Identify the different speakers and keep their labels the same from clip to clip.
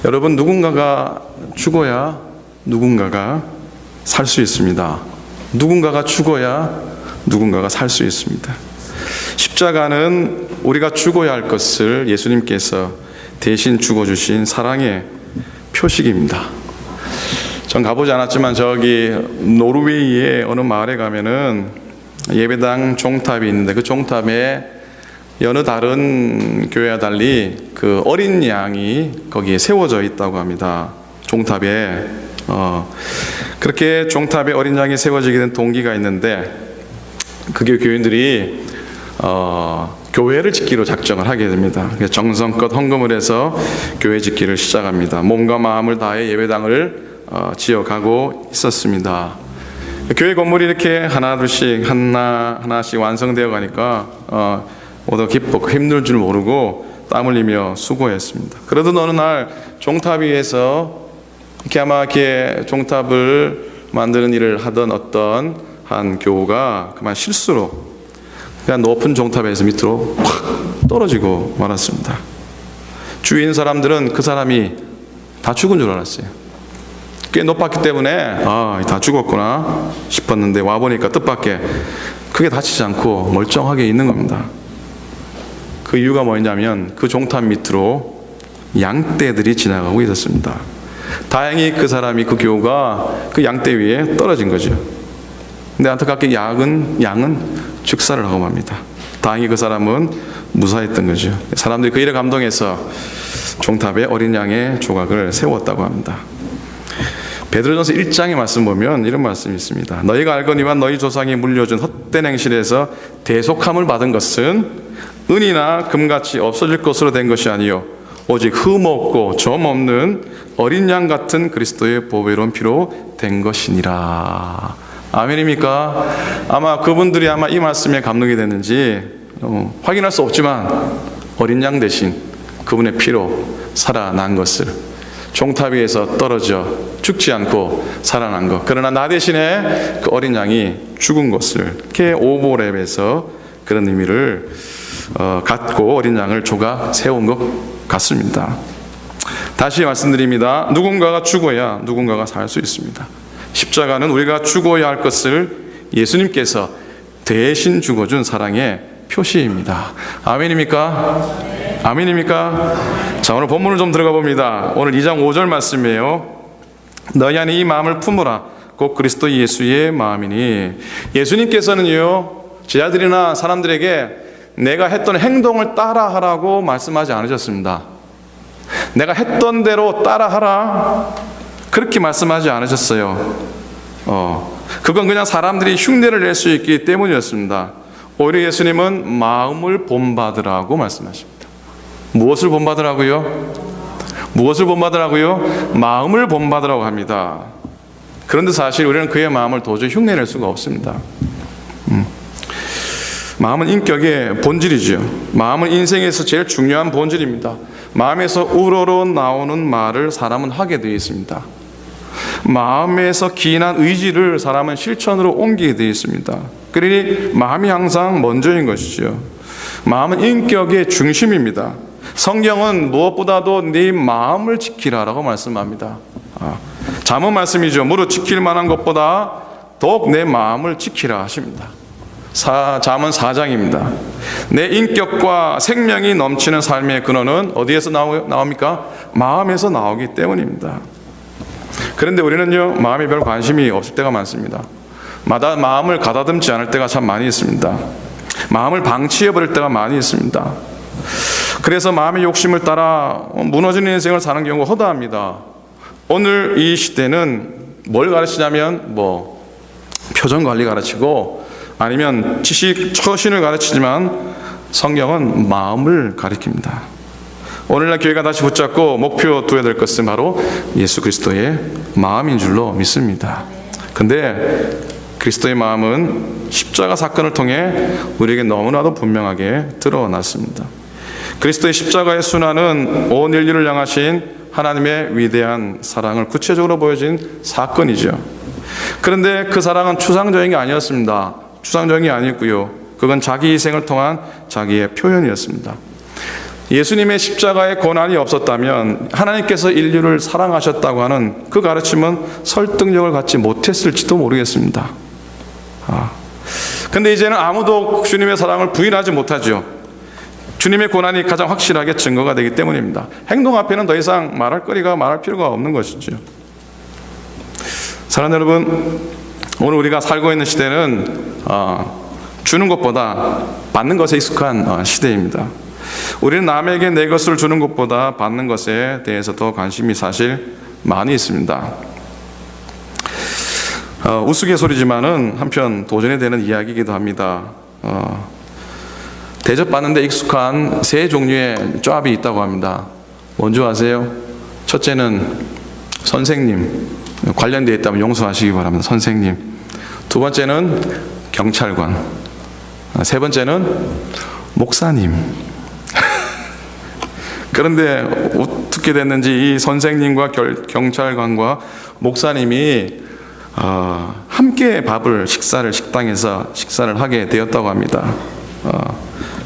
Speaker 1: 여러분, 누군가가 죽어야 누군가가 살 수 있습니다. 누군가가 죽어야 누군가가 살 수 있습니다. 십자가는 우리가 죽어야 할 것을 예수님께서 대신 죽어주신 사랑의 표식입니다. 전 가보지 않았지만 저기 노르웨이의 어느 마을에 가면은 예배당 종탑이 있는데 그 종탑에 여느 다른 교회와 달리 그 어린 양이 거기에 세워져 있다고 합니다. 종탑에 그렇게 종탑에 어린 양이 세워지게 된 동기가 있는데, 그게 교인들이 교회를 짓기로 작정을 하게 됩니다. 정성껏 헌금을 해서 교회 짓기를 시작합니다. 몸과 마음을 다해 예배당을 지어가고 있었습니다. 교회 건물이 이렇게 하나둘씩 하나씩 완성되어 가니까 모두 기뻤고 힘들 줄 모르고 땀 흘리며 수고했습니다. 그러던 어느 날 종탑 위에서 이렇게 아마 이렇게 종탑을 만드는 일을 하던 어떤 한 교우가 그만 실수로 그냥 높은 종탑에서 밑으로 확 떨어지고 말았습니다. 주위에 있는 사람들은 그 사람이 다 죽은 줄 알았어요. 꽤 높았기 때문에 다 죽었구나 싶었는데 와보니까 뜻밖의 크게 다치지 않고 멀쩡하게 있는 겁니다. 그 이유가 뭐냐면 그 종탑 밑으로 양떼들이 지나가고 있었습니다. 다행히 그 사람이, 그 교우가 그 양떼 위에 떨어진 거죠. 근데 안타깝게 양은 축사를 하고 맙니다. 다행히 그 사람은 무사했던 거죠. 사람들이 그 일에 감동해서 종탑에 어린 양의 조각을 세웠다고 합니다. 베드로전서 1장의 말씀 보면 이런 말씀이 있습니다. 너희가 알거니와 너희 조상이 물려준 헛된 행실에서 대속함을 받은 것은 은이나 금같이 없어질 것으로 된 것이 아니요 오직 흠없고 점 없는 어린 양 같은 그리스도의 보배로운 피로 된 것이니라. 아멘입니까? 아마 그분들이 아마 이 말씀에 감동이 됐는지 확인할 수 없지만 어린 양 대신 그분의 피로 살아난 것을, 종탑 위에서 떨어져 죽지 않고 살아난 것, 그러나 나 대신에 그 어린 양이 죽은 것을, 이렇게 오보랩에서 그런 의미를 갖고 어린 양을 조각 세운 것 같습니다. 다시 말씀드립니다. 누군가가 죽어야 누군가가 살 수 있습니다. 십자가는 우리가 죽어야 할 것을 예수님께서 대신 죽어준 사랑의 표시입니다. 아멘입니까? 아멘입니까? 자, 오늘 본문을 좀 들어가 봅니다. 오늘 2장 5절 말씀이에요. 너희 안에 이 마음을 품으라. 곧 그리스도 예수의 마음이니. 예수님께서는요, 제자들이나 사람들에게 내가 했던 행동을 따라하라고 말씀하지 않으셨습니다. 내가 했던 대로 따라하라, 그렇게 말씀하지 않으셨어요. 그건 그냥 사람들이 흉내를 낼 수 있기 때문이었습니다. 오히려 예수님은 마음을 본받으라고 말씀하십니다. 무엇을 본받으라고요? 무엇을 본받으라고요? 마음을 본받으라고 합니다. 그런데 사실 우리는 그의 마음을 도저히 흉내낼 수가 없습니다. 마음은 인격의 본질이죠. 마음은 인생에서 제일 중요한 본질입니다. 마음에서 우러러 나오는 말을 사람은 하게 되어 있습니다. 마음에서 기인한 의지를 사람은 실천으로 옮기게 되어 있습니다. 그러니 마음이 항상 먼저인 것이죠. 마음은 인격의 중심입니다. 성경은 무엇보다도 네 마음을 지키라라고 말씀합니다. 잠언 말씀이죠. 무릇 지킬 만한 것보다 더욱 내 마음을 지키라 하십니다. 잠언 4장입니다. 내 인격과 생명이 넘치는 삶의 근원은 어디에서 나옵니까? 마음에서 나오기 때문입니다. 그런데 우리는요, 마음에 별 관심이 없을 때가 많습니다. 마음을 가다듬지 않을 때가 참 많이 있습니다. 마음을 방치해버릴 때가 많이 있습니다. 그래서 마음의 욕심을 따라 무너지는 인생을 사는 경우가 허다합니다. 오늘 이 시대는 뭘 가르치냐면 표정 관리 가르치고 아니면 지식 처신을 가르치지만 성경은 마음을 가르칩니다. 오늘날 교회가 다시 붙잡고 목표 두어야 될 것은 바로 예수 그리스도의 마음인 줄로 믿습니다. 근데 그리스도의 마음은 십자가 사건을 통해 우리에게 너무나도 분명하게 드러났습니다. 그리스도의 십자가의 순환은 온 인류를 향하신 하나님의 위대한 사랑을 구체적으로 보여진 사건이죠. 그런데 그 사랑은 추상적인 게 아니었습니다. 추상적인 게 아니었고요, 그건 자기 희생을 통한 자기의 표현이었습니다. 예수님의 십자가의 고난이 없었다면 하나님께서 인류를 사랑하셨다고 하는 그 가르침은 설득력을 갖지 못했을지도 모르겠습니다. 근데 이제는 아무도 주님의 사랑을 부인하지 못하죠. 주님의 고난이 가장 확실하게 증거가 되기 때문입니다. 행동 앞에는 더 이상 말할 필요가 없는 것이죠. 사랑하는 여러분, 오늘 우리가 살고 있는 시대는 주는 것보다 받는 것에 익숙한 시대입니다. 우리는 남에게 내 것을 주는 것보다 받는 것에 대해서 더 관심이 사실 많이 있습니다. 우스갯소리지만은 한편 도전이 되는 이야기이기도 합니다. 대접받는 데 익숙한 세 종류의 쨋이 있다고 합니다. 뭔지 아세요? 첫째는 선생님, 관련되어 있다면 용서하시기 바랍니다. 선생님. 두 번째는 경찰관. 세 번째는 목사님. 그런데 어떻게 됐는지 이 선생님과 경찰관과 목사님이 함께 식당에서 식사를 하게 되었다고 합니다.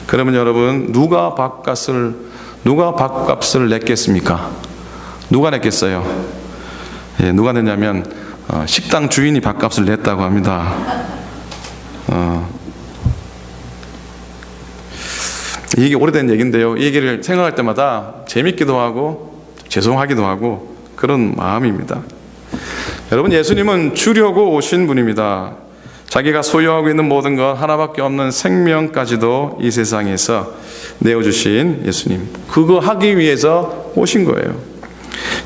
Speaker 1: 그러면 여러분, 누가 밥값을 냈겠습니까? 누가 냈겠어요? 예, 누가 냈냐면 식당 주인이 밥값을 냈다고 합니다. 이게 오래된 얘기인데요. 이 얘기를 생각할 때마다 재밌기도 하고 죄송하기도 하고 그런 마음입니다. 여러분, 예수님은 주려고 오신 분입니다. 자기가 소유하고 있는 모든 것, 하나밖에 없는 생명까지도 이 세상에서 내어주신 예수님, 그거 하기 위해서 오신 거예요.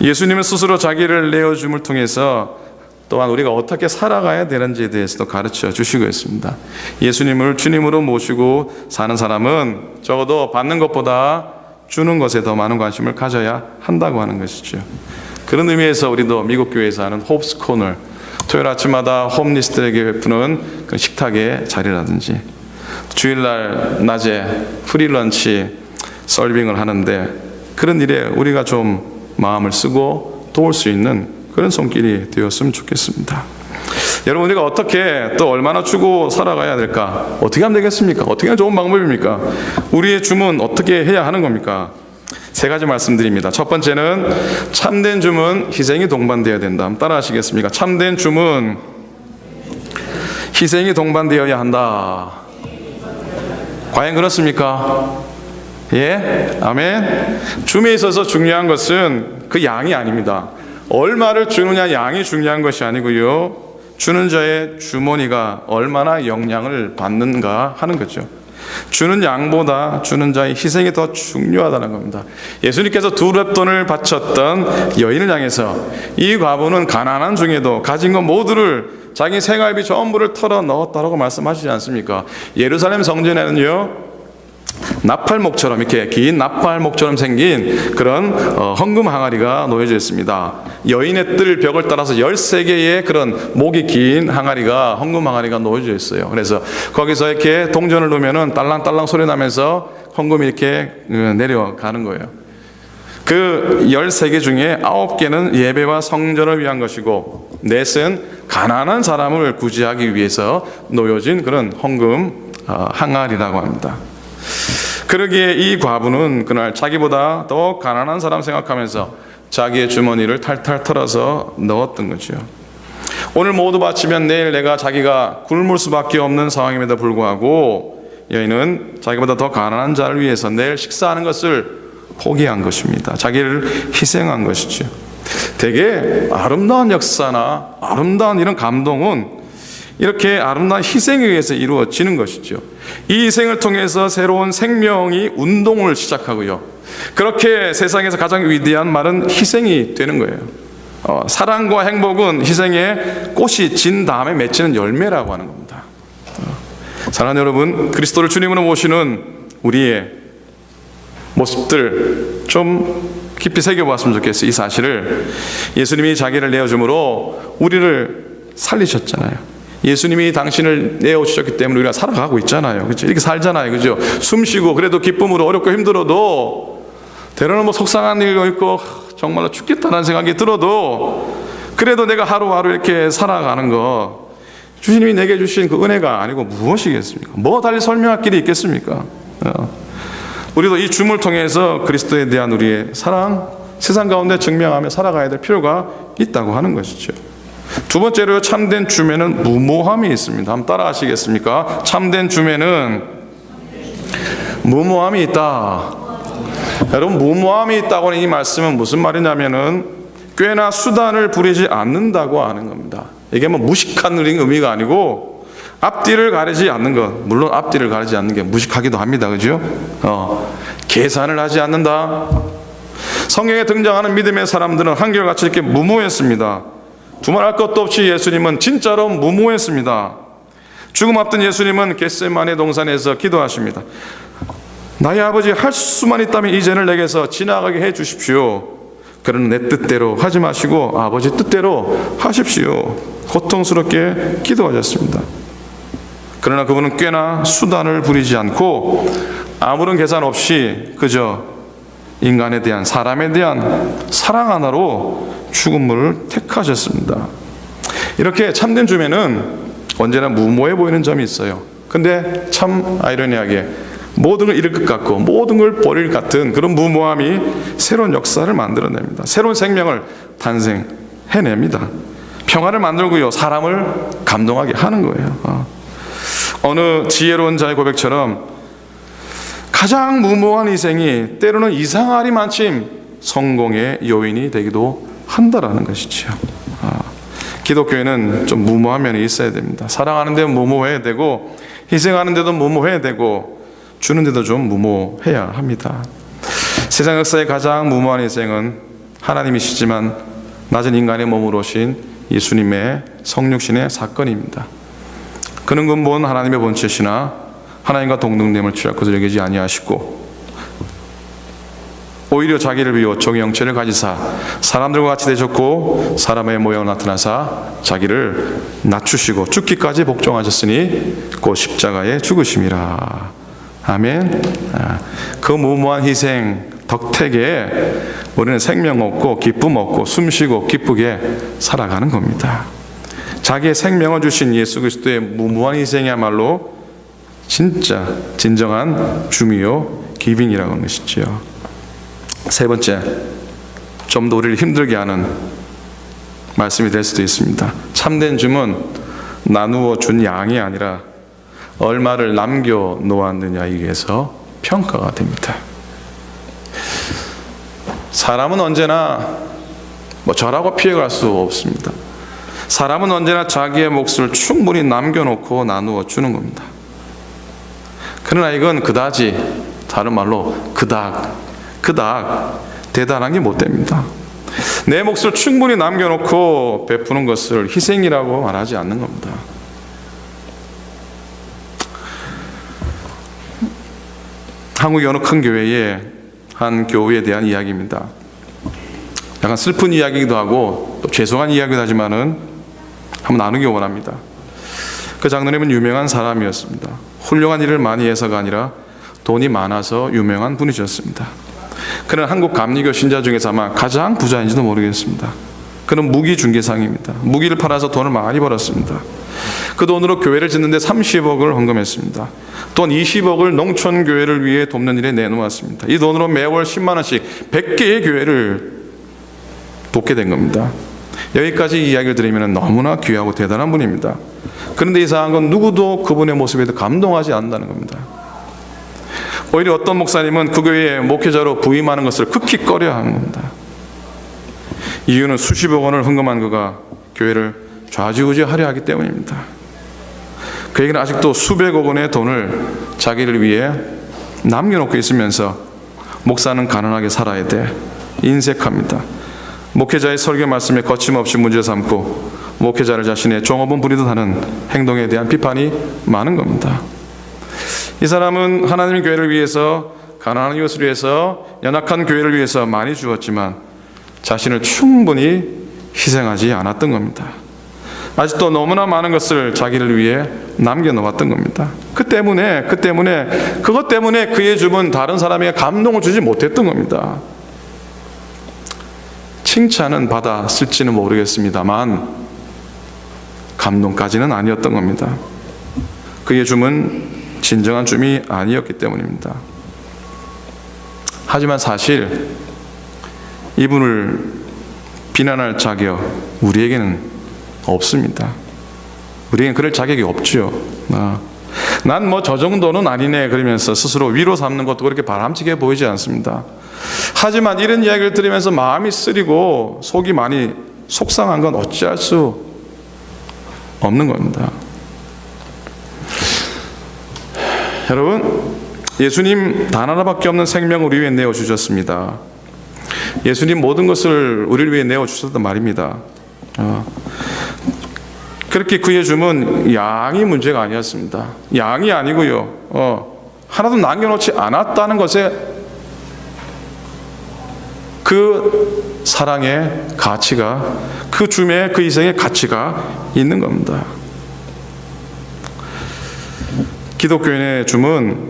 Speaker 1: 예수님은 스스로 자기를 내어줌을 통해서 또한 우리가 어떻게 살아가야 되는지에 대해서도 가르쳐 주시고 있습니다. 예수님을 주님으로 모시고 사는 사람은 적어도 받는 것보다 주는 것에 더 많은 관심을 가져야 한다고 하는 것이죠. 그런 의미에서 우리도 미국 교회에서 하는 홉스 코너, 토요일 아침마다 홈리스트에게 베푸는 그 식탁의 자리라든지, 주일날 낮에 프리런치 서빙을 하는데 그런 일에 우리가 좀 마음을 쓰고 도울 수 있는 그런 손길이 되었으면 좋겠습니다. 여러분, 우리가 어떻게 또 얼마나 주고 살아가야 될까? 어떻게 하면 되겠습니까? 어떻게 하면 좋은 방법입니까? 우리의 줌은 어떻게 해야 하는 겁니까? 세 가지 말씀드립니다. 첫 번째는 참된 줌은 희생이 동반되어야 된다. 따라 하시겠습니까? 참된 줌은 희생이 동반되어야 한다. 과연 그렇습니까? 예? 아멘. 줌에 있어서 중요한 것은 그 양이 아닙니다. 얼마를 주느냐 양이 중요한 것이 아니고요, 주는 자의 주머니가 얼마나 영향을 받는가 하는 거죠. 주는 양보다 주는 자의 희생이 더 중요하다는 겁니다. 예수님께서 2렙돈을 바쳤던 여인을 향해서 이 과부는 가난한 중에도 가진 것 모두를, 자기 생활비 전부를 털어 넣었다라고 말씀하시지 않습니까? 예루살렘 성전에는요, 나팔목처럼, 이렇게 긴 나팔목처럼 생긴 그런 헌금 항아리가 놓여져 있습니다. 여인의 뜰 벽을 따라서 13개의 그런 목이 긴 항아리가, 헌금 항아리가 놓여져 있어요. 그래서 거기서 이렇게 동전을 놓으면은 딸랑딸랑 소리 나면서 헌금이 이렇게 내려가는 거예요. 그 13개 중에 9개는 예배와 성전을 위한 것이고, 넷은 가난한 사람을 구제하기 위해서 놓여진 그런 헌금 항아리라고 합니다. 그러기에 이 과부는 그날 자기보다 더 가난한 사람 생각하면서 자기의 주머니를 탈탈 털어서 넣었던 거죠. 오늘 모두 바치면 내일 자기가 굶을 수밖에 없는 상황임에도 불구하고 여인은 자기보다 더 가난한 자를 위해서 내일 식사하는 것을 포기한 것입니다. 자기를 희생한 것이죠. 되게 아름다운 역사나 아름다운 이런 감동은 이렇게 아름다운 희생에 의해서 이루어지는 것이죠. 이 희생을 통해서 새로운 생명이 운동을 시작하고요, 그렇게 세상에서 가장 위대한 말은 희생이 되는 거예요. 사랑과 행복은 희생의 꽃이 진 다음에 맺히는 열매라고 하는 겁니다. 사랑하는 여러분, 그리스도를 주님으로 모시는 우리의 모습들 좀 깊이 새겨보았으면 좋겠어요. 이 사실을, 예수님이 자기를 내어줌으로 우리를 살리셨잖아요. 예수님이 당신을 내어주셨기 때문에 우리가 살아가고 있잖아요. 그렇죠? 이렇게 살잖아요. 그죠? 숨 쉬고, 그래도 기쁨으로, 어렵고 힘들어도, 때로는 뭐 속상한 일도 있고 정말로 죽겠다는 생각이 들어도, 그래도 내가 하루하루 이렇게 살아가는 거, 주님이 내게 주신 그 은혜가 아니고 무엇이겠습니까? 뭐 달리 설명할 길이 있겠습니까? 우리도 이 줌을 통해서 그리스도에 대한 우리의 사랑, 세상 가운데 증명하며 살아가야 될 필요가 있다고 하는 것이죠. 두 번째로 참된 줌에는 무모함이 있습니다. 한번 따라 하시겠습니까? 참된 줌에는 무모함이 있다. 여러분, 무모함이 있다고 하는 이 말씀은 무슨 말이냐면은 꾀나 수단을 부리지 않는다고 하는 겁니다. 이게 뭐 무식한 의미가 아니고 앞뒤를 가리지 않는 것. 물론 앞뒤를 가리지 않는 게 무식하기도 합니다. 그죠? 계산을 하지 않는다. 성경에 등장하는 믿음의 사람들은 한결같이 이렇게 무모했습니다. 두말할 것도 없이 예수님은 진짜로 무모했습니다. 죽음 앞둔 예수님은 겟세마네 동산에서 기도하십니다. 나의 아버지, 할 수만 있다면 이 죄를 내게서 지나가게 해 주십시오. 그러나 내 뜻대로 하지 마시고 아버지 뜻대로 하십시오. 고통스럽게 기도하셨습니다. 그러나 그분은 꽤나 수단을 부리지 않고 아무런 계산 없이 그저 인간에 대한, 사람에 대한 사랑 하나로 죽음을 택하셨습니다. 이렇게 참된 줌에는 언제나 무모해 보이는 점이 있어요. 근데 참 아이러니하게 모든 걸 잃을 것 같고 모든 걸 버릴 것 같은 그런 무모함이 새로운 역사를 만들어냅니다. 새로운 생명을 탄생해냅니다. 평화를 만들고요, 사람을 감동하게 하는 거예요. 어느 지혜로운 자의 고백처럼 가장 무모한 희생이 때로는 이상하리만침 성공의 요인이 되기도 한다라는 것이죠. 기독교에는 좀 무모한 면이 있어야 됩니다. 사랑하는 데도 무모해야 되고 희생하는 데도 무모해야 되고 주는 데도 좀 무모해야 합니다. 세상 역사의 가장 무모한 희생은 하나님이시지만 낮은 인간의 몸으로 오신 예수님의 성육신의 사건입니다. 그는 근본 하나님의 본체시나 하나님과 동등됨을 취하고서 여기지 아니하시고 오히려 자기를 비워 종의 형체를 가지사 사람들과 같이 되셨고 사람의 모양을 나타나사 자기를 낮추시고 죽기까지 복종하셨으니 곧 십자가에 죽으심이라. 아멘. 그 무모한 희생 덕택에 우리는 생명 얻고 기쁨 얻고 숨쉬고 기쁘게 살아가는 겁니다. 자기의 생명을 주신 예수 그리스도의 무모한 희생이야말로 진짜 진정한 줌이요 기빙이라고 하는 것이죠. 세 번째, 좀 더 우리를 힘들게 하는 말씀이 될 수도 있습니다. 참된 줌은 나누어 준 양이 아니라 얼마를 남겨 놓았느냐에 의해서 평가가 됩니다. 사람은 언제나 저라고 피해갈 수 없습니다. 사람은 언제나 자기의 몫을 충분히 남겨놓고 나누어 주는 겁니다. 그러나 이건 그다지, 다른 말로 그닥 대단한 게 못 됩니다. 내 몫을 충분히 남겨놓고 베푸는 것을 희생이라고 말하지 않는 겁니다. 한국의 어느 큰 교회의 한 교우에 대한 이야기입니다. 약간 슬픈 이야기이기도 하고 또 죄송한 이야기도 하지만은 한번 나누기 원합니다. 그 장로님은 유명한 사람이었습니다. 훌륭한 일을 많이 해서가 아니라 돈이 많아서 유명한 분이셨습니다. 그는 한국 감리교 신자 중에서 아마 가장 부자인지도 모르겠습니다. 그는 무기중개상입니다. 무기를 팔아서 돈을 많이 벌었습니다. 그 돈으로 교회를 짓는데 30억을 헌금했습니다. 돈 20억을 농촌교회를 위해 돕는 일에 내놓았습니다. 이 돈으로 매월 10만 원씩 100개의 교회를 돕게 된 겁니다. 여기까지 이야기를 드리면 너무나 귀하고 대단한 분입니다. 그런데 이상한 건 누구도 그분의 모습에 감동하지 않는다는 겁니다. 오히려 어떤 목사님은 그 교회에 목회자로 부임하는 것을 극히 꺼려하는 겁니다. 이유는 수십억 원을 헌금한 그가 교회를 좌지우지하려 하기 때문입니다. 그에게는 아직도 수백억 원의 돈을 자기를 위해 남겨놓고 있으면서 목사는 가난하게 살아야 돼 인색합니다. 목회자의 설교 말씀에 거침없이 문제 삼고 목회자를 자신의 종업원 부리듯 하는 행동에 대한 비판이 많은 겁니다. 이 사람은 하나님의 교회를 위해서, 가난한 이웃을 위해서, 연약한 교회를 위해서 많이 주었지만 자신을 충분히 희생하지 않았던 겁니다. 아직도 너무나 많은 것을 자기를 위해 남겨놓았던 겁니다. 그것 때문에 그의 줌은 다른 사람에게 감동을 주지 못했던 겁니다. 칭찬은 받았을지는 모르겠습니다만 감동까지는 아니었던 겁니다. 그의 줌은 진정한 줌이 아니었기 때문입니다. 하지만 사실 이분을 비난할 자격 우리에게는 없습니다. 우리에게는 그럴 자격이 없죠. 난 뭐 저 정도는 아니네 그러면서 스스로 위로 삼는 것도 그렇게 바람직해 보이지 않습니다. 하지만 이런 이야기를 들으면서 마음이 쓰리고 속이 많이 속상한 건 어찌할 수 없는 겁니다. 여러분, 예수님 단 하나밖에 없는 생명을 우리 위해 내어주셨습니다. 예수님 모든 것을 우리를 위해 내어주셨단 말입니다. 그렇게 구해주면 양이 문제가 아니었습니다. 양이 아니고요, 하나도 남겨놓지 않았다는 것에 그 사랑의 가치가, 그 줌의 그 희생의 가치가 있는 겁니다. 기독교인의 줌은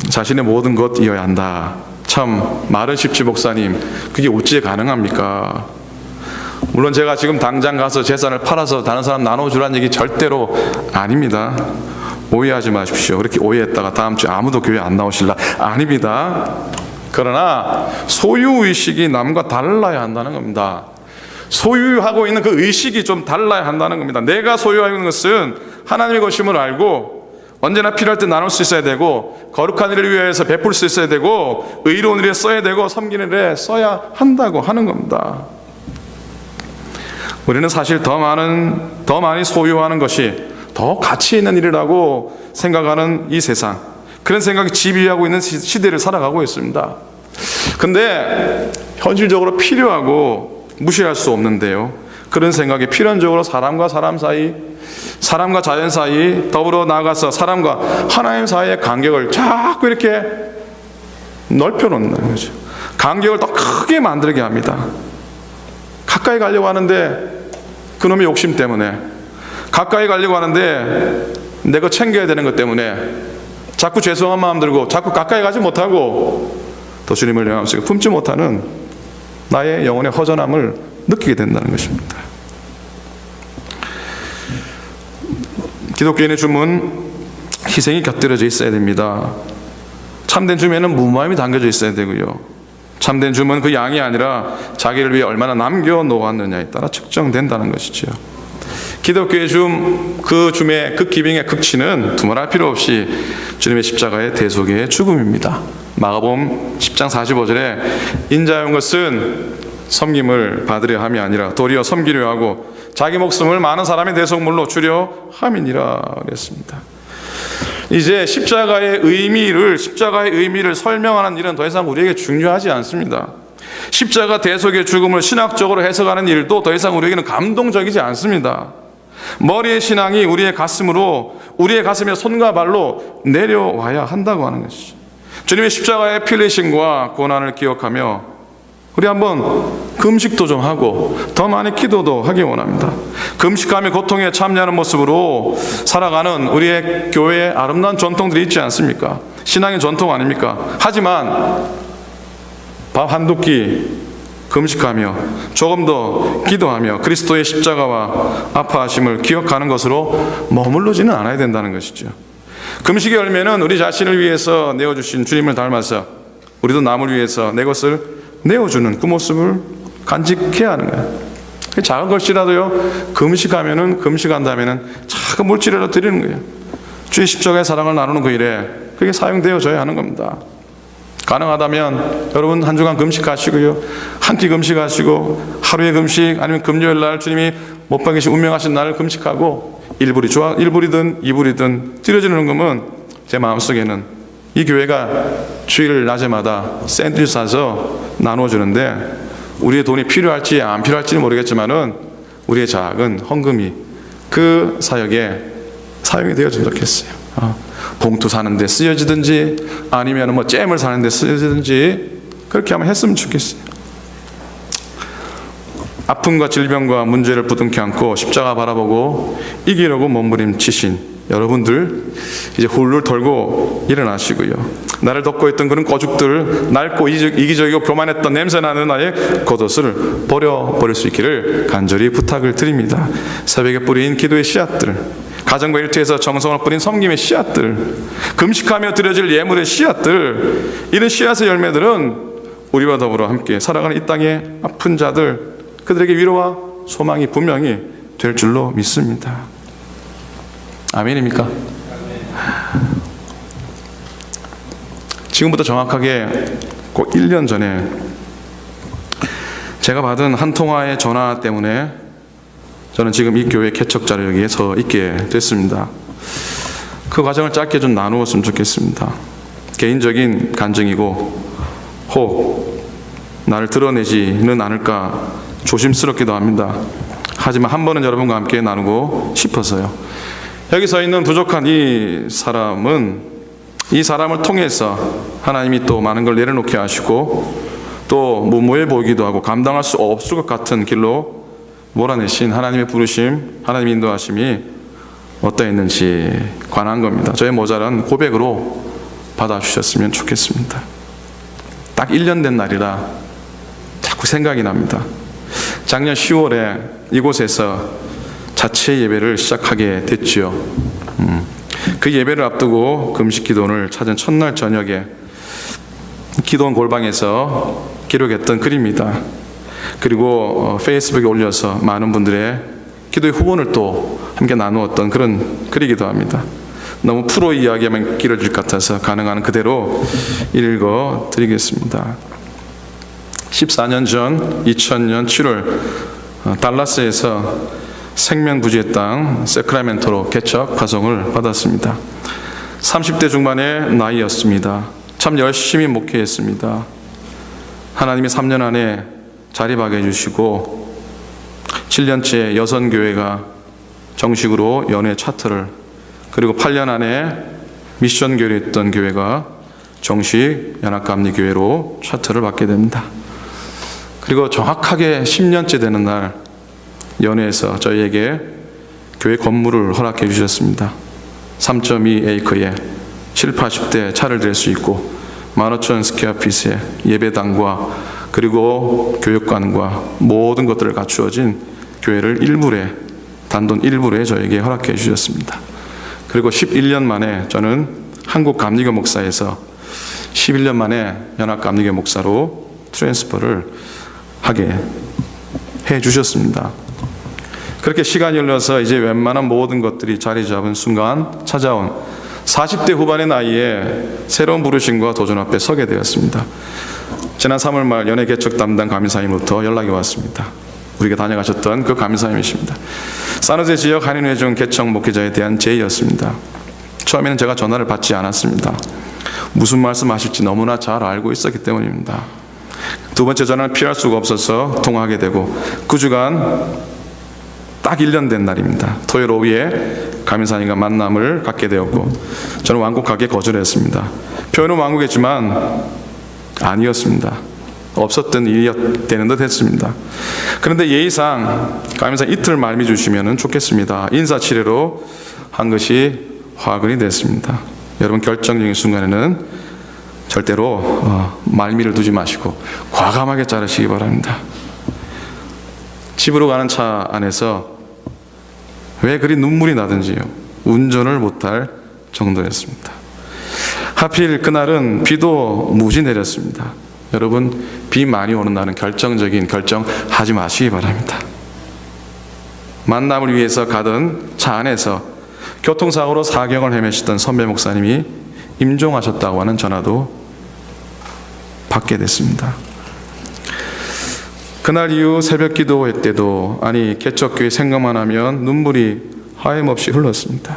Speaker 1: 자신의 모든 것이어야 한다. 참 말은 쉽지 목사님, 그게 어찌 가능합니까? 물론 제가 지금 당장 가서 재산을 팔아서 다른 사람 나눠주라는 얘기 절대로 아닙니다. 오해하지 마십시오. 그렇게 오해했다가 다음 주에 아무도 교회 안 나오실라? 아닙니다. 그러나 소유의식이 남과 달라야 한다는 겁니다. 소유하고 있는 그 의식이 좀 달라야 한다는 겁니다. 내가 소유하고 있는 것은 하나님의 것임을 알고 언제나 필요할 때 나눌 수 있어야 되고, 거룩한 일을 위해서 베풀 수 있어야 되고, 의로운 일에 써야 되고, 섬기는 일에 써야 한다고 하는 겁니다. 우리는 사실 더 많이 소유하는 것이 더 가치 있는 일이라고 생각하는 이 세상, 그런 생각이 지배하고 있는 시대를 살아가고 있습니다. 근데 현실적으로 필요하고 무시할 수 없는데요, 그런 생각이 필연적으로 사람과 사람 사이, 사람과 자연 사이, 더불어 나아가서 사람과 하나님 사이의 간격을 자꾸 이렇게 넓혀놓는 거죠. 간격을 더 크게 만들게 합니다. 가까이 가려고 하는데 그놈의 욕심 때문에, 가까이 가려고 하는데 내 거 챙겨야 되는 것 때문에 자꾸 죄송한 마음 들고 자꾸 가까이 가지 못하고 더 주님을 영함스럽게 품지 못하는 나의 영혼의 허전함을 느끼게 된다는 것입니다. 기독교인의 줌은 희생이 곁들여져 있어야 됩니다. 참된 줌에는 무모함이 담겨져 있어야 되고요, 참된 줌은 그 양이 아니라 자기를 위해 얼마나 남겨놓았느냐에 따라 측정된다는 것이죠. 기독교의 줌, 그 줌의 그 기빙의 극치는 두말할 필요 없이 주님의 십자가의 대속의 죽음입니다. 마가복음 10장 45절에 인자한 것은 섬김을 받으려 함이 아니라 도리어 섬기려 하고 자기 목숨을 많은 사람의 대속물로 주려 함이니라 그랬습니다. 이제 십자가의 의미를 설명하는 일은 더 이상 우리에게 중요하지 않습니다. 십자가 대속의 죽음을 신학적으로 해석하는 일도 더 이상 우리에게는 감동적이지 않습니다. 머리의 신앙이 우리의 가슴에 손과 발로 내려와야 한다고 하는 것이죠. 주님의 십자가의 피 흘리심과 고난을 기억하며 우리 한번 금식도 좀 하고 더 많이 기도도 하기 원합니다. 금식하며 고통에 참여하는 모습으로 살아가는 우리의 교회의 아름다운 전통들이 있지 않습니까? 신앙의 전통 아닙니까? 하지만 밥 한두 끼 금식하며 조금 더 기도하며 그리스도의 십자가와 아파하심을 기억하는 것으로 머무르지는 않아야 된다는 것이죠. 금식의 열매는 우리 자신을 위해서 내어주신 주님을 닮아서 우리도 남을 위해서 내 것을 내어주는 그 모습을 간직해야 하는 거예요. 작은 것이라도요, 금식한 다음에는 작은 물질이라도 드리는 거예요. 주의 십자가의 사랑을 나누는 그 일에 그게 사용되어져야 하는 겁니다. 가능하다면 여러분 한 주간 금식하시고요, 한 끼 금식하시고 하루의 금식, 아니면 금요일 날 주님이 못 박이신 운명하신 날을 금식하고 일불이든 이불이든 드려지는 금은 제 마음속에는 이 교회가 주일 낮에마다 샌드위치 사서 나눠주는데 우리의 돈이 필요할지 안 필요할지는 모르겠지만은 우리의 작은 헌금이 그 사역에 사용이 되어주면 좋겠어요. 봉투 사는데 쓰여지든지 아니면 뭐 잼을 사는데 쓰여지든지 그렇게 한번 했으면 좋겠어요. 아픔과 질병과 문제를 부둥켜 안고 십자가 바라보고 이기려고 몸부림치신 여러분들, 이제 훌훌 털고 일어나시고요, 나를 덮고 있던 그런 거죽들, 낡고 이기적이고 교만했던 냄새나는 나의 겉옷을 버릴 수 있기를 간절히 부탁을 드립니다. 새벽에 뿌린 기도의 씨앗들, 가정과 일터에서 정성을 뿌린 섬김의 씨앗들, 금식하며 드려질 예물의 씨앗들, 이런 씨앗의 열매들은 우리와 더불어 함께 살아가는 이 땅의 아픈 자들, 그들에게 위로와 소망이 분명히 될 줄로 믿습니다. 아멘입니까? 지금부터 정확하게 꼭 1년 전에 제가 받은 한 통화의 전화 때문에 저는 지금 이 교회 개척 자리에 서 있게 됐습니다. 그 과정을 짧게 좀 나누었으면 좋겠습니다. 개인적인 간증이고 혹 나를 드러내지는 않을까 조심스럽기도 합니다. 하지만 한 번은 여러분과 함께 나누고 싶어서요. 여기 서 있는 부족한 이 사람을 통해서 하나님이 또 많은 걸 내려놓게 하시고 또 무모해 보이기도 하고 감당할 수 없을 것 같은 길로 몰아내신 하나님의 부르심, 하나님의 인도하심이 어떠했는지 관한 겁니다. 저의 모자란 고백으로 받아주셨으면 좋겠습니다. 딱 1년 된 날이라 자꾸 생각이 납니다. 작년 10월에 이곳에서 자체 예배를 시작하게 됐지요. 그 예배를 앞두고 금식 기도원을 찾은 첫날 저녁에 기도원 골방에서 기록했던 글입니다. 그리고 페이스북에 올려서 많은 분들의 기도의 후원을 또 함께 나누었던 그런 글이기도 합니다. 너무 프로 이야기하면 길어질 것 같아서 가능한 그대로 읽어 드리겠습니다. 14년 전 2000년 7월 달라스에서 생명부지의 땅 세크라멘토로 개척 파송을 받았습니다. 30대 중반의 나이였습니다. 참 열심히 목회했습니다. 하나님이 3년 안에 자립하게 해주시고 7년째 여선교회가 정식으로 연예 차트를, 그리고 8년 안에 미션 교회였던 교회가 정식 연합감리교회로 차트를 받게 됩니다. 그리고 정확하게 10년째 되는 날 연회에서 저희에게 교회 건물을 허락해 주셨습니다. 3.2 에이커에 7, 80대 차를 댈 수 있고 15,000 스퀘어핏의 예배당과 그리고 교육관과 모든 것들을 갖추어진 교회를 단돈 1불에 저에게 허락해 주셨습니다. 그리고 11년 만에 저는 한국 감리교 목사에서 11년 만에 연합 감리교 목사로 트랜스퍼를 하게 해 주셨습니다. 그렇게 시간이 흘러서 이제 웬만한 모든 것들이 자리 잡은 순간 찾아온 40대 후반의 나이에 새로운 부르심과 도전 앞에 서게 되었습니다. 지난 3월 말 연예 개척 담당 감리사님부터 연락이 왔습니다. 우리가 다녀가셨던 그 감리사님이십니다. 산호제 지역 한인회중 개척 목회자에 대한 제의였습니다. 처음에는 제가 전화를 받지 않았습니다. 무슨 말씀하실지 너무나 잘 알고 있었기 때문입니다. 두 번째 전화는 피할 수가 없어서 통화하게 되고 그 주간 딱 1년 된 날입니다. 토요일 오후에 감리사님과 만남을 갖게 되었고 저는 완곡하게 거절했습니다. 표현은 완곡했지만 아니었습니다. 없었던 일이 되는 듯 했습니다. 그런데 예의상 감리사님 이틀 말미 주시면 좋겠습니다. 인사치레로 한 것이 화근이 됐습니다. 여러분, 결정적인 순간에는 절대로 말미를 두지 마시고 과감하게 자르시기 바랍니다. 집으로 가는 차 안에서 왜 그리 눈물이 나든지요, 운전을 못할 정도였습니다. 하필 그날은 비도 무지 내렸습니다. 여러분, 비 많이 오는 날은 결정적인 결정하지 마시기 바랍니다. 만남을 위해서 가던 차 안에서 교통사고로 사경을 헤매시던 선배 목사님이 임종하셨다고 하는 전화도 받게 됐습니다. 그날 이후 새벽 기도회 때도 개척교회 생각만 하면 눈물이 하염없이 흘렀습니다.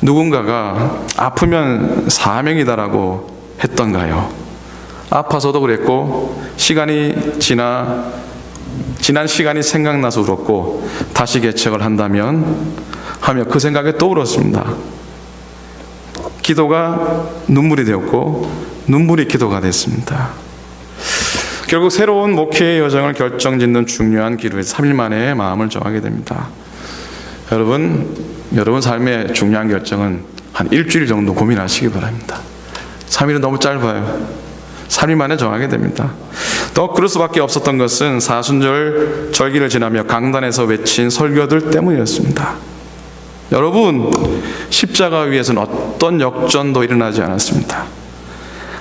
Speaker 1: 누군가가 아프면 사명이다라고 했던가요? 아파서도 그랬고 시간이 지난 시간이 생각나서 울었고 다시 개척을 한다면 하며 그 생각에 또 울었습니다. 기도가 눈물이 되었고 눈물이 기도가 됐습니다. 결국 새로운 목회의 여정을 결정짓는 중요한 기도에서 3일 만에 마음을 정하게 됩니다. 여러분 삶의 중요한 결정은 한 일주일 정도 고민하시기 바랍니다. 3일은 너무 짧아요. 3일 만에 정하게 됩니다. 또 그럴 수밖에 없었던 것은 사순절 절기를 지나며 강단에서 외친 설교들 때문이었습니다. 여러분, 십자가 위에서는 어떤 역전도 일어나지 않았습니다.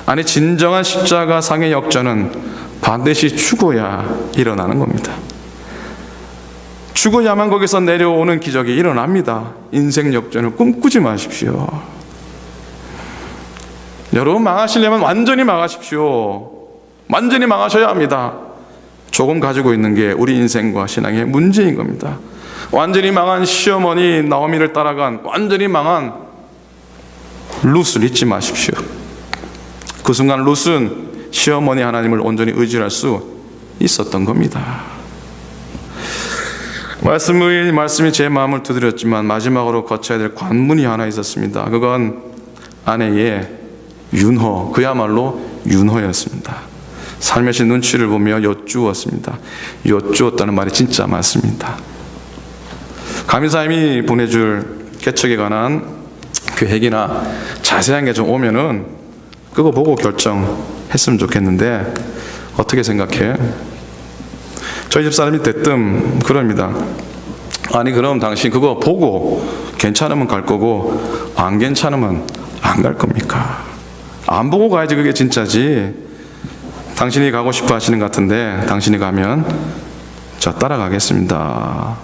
Speaker 1: 아니, 진정한 십자가상의 역전은 반드시 죽어야 일어나는 겁니다. 죽어야만 거기서 내려오는 기적이 일어납니다. 인생 역전을 꿈꾸지 마십시오. 여러분, 망하시려면 완전히 망하십시오. 완전히 망하셔야 합니다. 조금 가지고 있는 게 우리 인생과 신앙의 문제인 겁니다. 완전히 망한 시어머니 나오미를 따라간 완전히 망한 룻을 잊지 마십시오. 그 순간 룻은 시어머니 하나님을 온전히 의지할 수 있었던 겁니다. 말씀이 제 마음을 두드렸지만 마지막으로 거쳐야 될 관문이 하나 있었습니다. 그건 아내의 윤허, 그야말로 윤허였습니다. 살며시 눈치를 보며 여쭈었습니다. 여쭈었다는 말이 진짜 맞습니다. 감사님이 보내줄 개척에 관한 계획이나 자세한 게 좀 오면은 그거 보고 결정했으면 좋겠는데 어떻게 생각해? 저희 집 사람이 대뜸 그럽니다. 아니, 그럼 당신 그거 보고 괜찮으면 갈 거고 안 괜찮으면 안 갈 겁니까? 안 보고 가야지 그게 진짜지. 당신이 가고 싶어 하시는 것 같은데 당신이 가면 저 따라가겠습니다.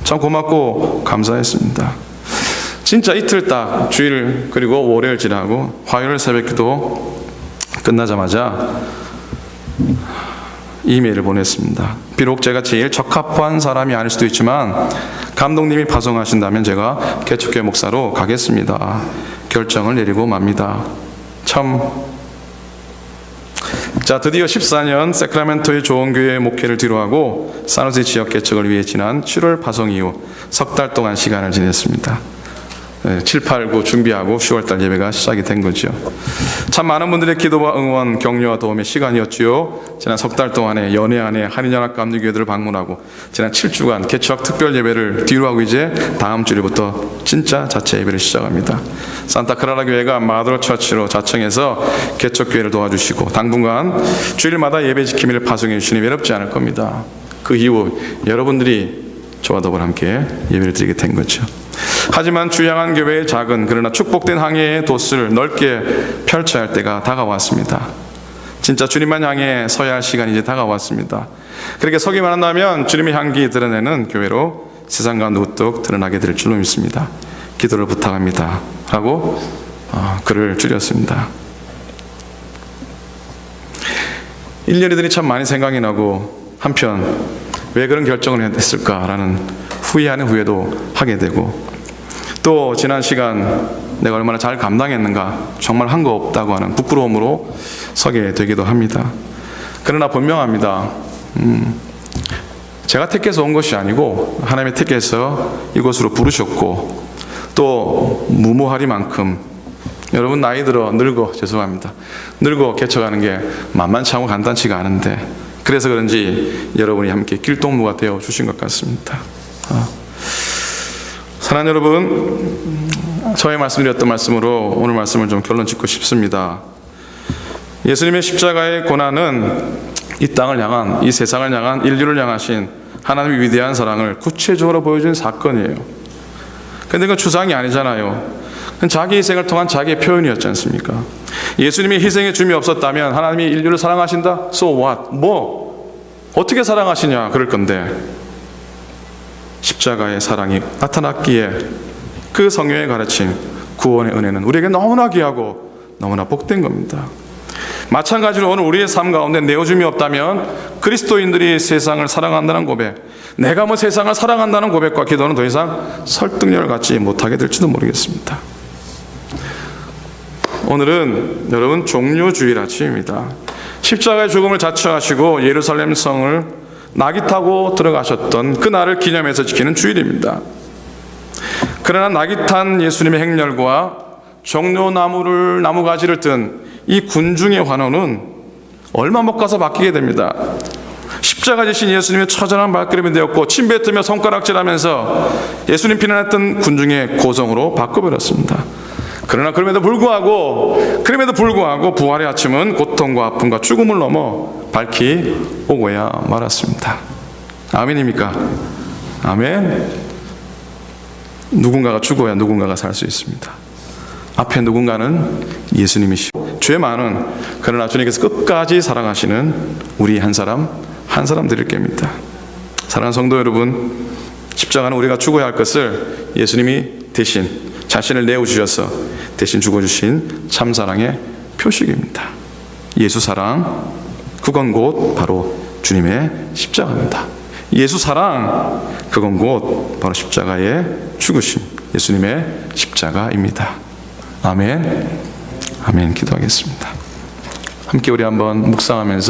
Speaker 1: 참 고맙고 감사했습니다. 진짜 이틀 딱 주일 그리고 월요일 지나고 화요일 새벽기도 끝나자마자 이메일을 보냈습니다. 비록 제가 제일 적합한 사람이 아닐 수도 있지만 감독님이 파송하신다면 제가 개척교회 목사로 가겠습니다. 결정을 내리고 맙니다. 자, 드디어 14년 세크라멘토의 좋은 교회 목회를 뒤로하고 산호세 지역 개척을 위해 지난 7월 파송 이후 석 달 동안 시간을 지냈습니다. 7, 8, 9 준비하고 10월달 예배가 시작이 된 거죠. 참 많은 분들의 기도와 응원, 격려와 도움의 시간이었지요. 지난 석 달 동안에 연애 안에 한인연합 감리교회들을 방문하고 지난 7주간 개척 특별 예배를 뒤로하고 이제 다음 주일부터 진짜 자체 예배를 시작합니다. 산타크라라 교회가 마드로 처치로 자청해서 개척교회를 도와주시고 당분간 주일마다 예배 지킴이를 파송해 주시니 외롭지 않을 겁니다. 그 이후 여러분들이 저와 더불어 함께 예배를 드리게 된 거죠. 하지만 주양한 교회의 작은 그러나 축복된 항해의 돛을 넓게 펼쳐야 할 때가 다가왔습니다. 진짜 주님만 향해 서야 할 시간이 이제 다가왔습니다. 그렇게 서기만 한다면 주님의 향기 드러내는 교회로 세상과 누뚝 드러나게 될 줄로 믿습니다. 기도를 부탁합니다 라고 글을 줄였습니다. 1년이 되니 참 많이 생각이 나고 한편 왜 그런 결정을 했을까라는 후회하는 후회도 하게 되고 또 지난 시간 내가 얼마나 잘 감당했는가 정말 한 거 없다고 하는 부끄러움으로 서게 되기도 합니다. 그러나 분명합니다. 제가 택해서 온 것이 아니고 하나님의 택해서 이곳으로 부르셨고 또 무모하리만큼 여러분 나이 들어 늙어 개척하는 게 만만치 않고 간단치가 않은데 그래서 그런지 여러분이 함께 길동무가 되어 주신 것 같습니다. 사랑하는 여러분, 저의 말씀드렸던 말씀으로 오늘 말씀을 좀 결론 짓고 싶습니다. 예수님의 십자가의 고난은 이 땅을 향한, 이 세상을 향한, 인류를 향하신 하나님의 위대한 사랑을 구체적으로 보여준 사건이에요. 근데 그건 추상이 아니잖아요. 그건 자기 희생을 통한 자기의 표현이었지 않습니까? 예수님이 희생의 줌이 없었다면 하나님이 인류를 사랑하신다? So what? 어떻게 사랑하시냐? 그럴 건데 십자가의 사랑이 나타났기에 그 성경에 가르친 구원의 은혜는 우리에게 너무나 귀하고 너무나 복된 겁니다. 마찬가지로 오늘 우리의 삶 가운데 내어줌이 없다면 그리스도인들이 세상을 사랑한다는 고백, 내가 세상을 사랑한다는 고백과 기도는 더 이상 설득력을 갖지 못하게 될지도 모르겠습니다. 오늘은 여러분 종료주일 아침입니다. 십자가의 죽음을 자처하시고 예루살렘 성을 낙이 타고 들어가셨던 그 날을 기념해서 지키는 주일입니다. 그러나 낙이 탄 예수님의 행렬과 종려나무가지를 든 이 군중의 환호는 얼마 못 가서 바뀌게 됩니다. 십자가 지신 예수님의 처절한 발걸음이 되었고 침뱉으며 손가락질하면서 예수님 비난했던 군중의 고성으로 바꿔버렸습니다. 그러나 그럼에도 불구하고 부활의 아침은 고통과 아픔과 죽음을 넘어 밝히 오고야 말았습니다. 아멘입니까? 아멘. 누군가가 죽어야 누군가가 살 수 있습니다. 앞에 누군가는 예수님이시고 죄 많은 그러나 주님께서 끝까지 사랑하시는 우리 한 사람 드릴 겁니다. 사랑하는 성도 여러분, 십자가는 우리가 죽어야 할 것을 예수님이 대신 자신을 내어주셔서 대신 죽어주신 참사랑의 표식입니다. 예수 사랑, 그건 곧 바로 주님의 십자가입니다. 예수 사랑, 그건 곧 바로 십자가의 죽으심, 예수님의 십자가입니다. 아멘. 아멘. 기도하겠습니다. 함께 우리 한번 묵상하면서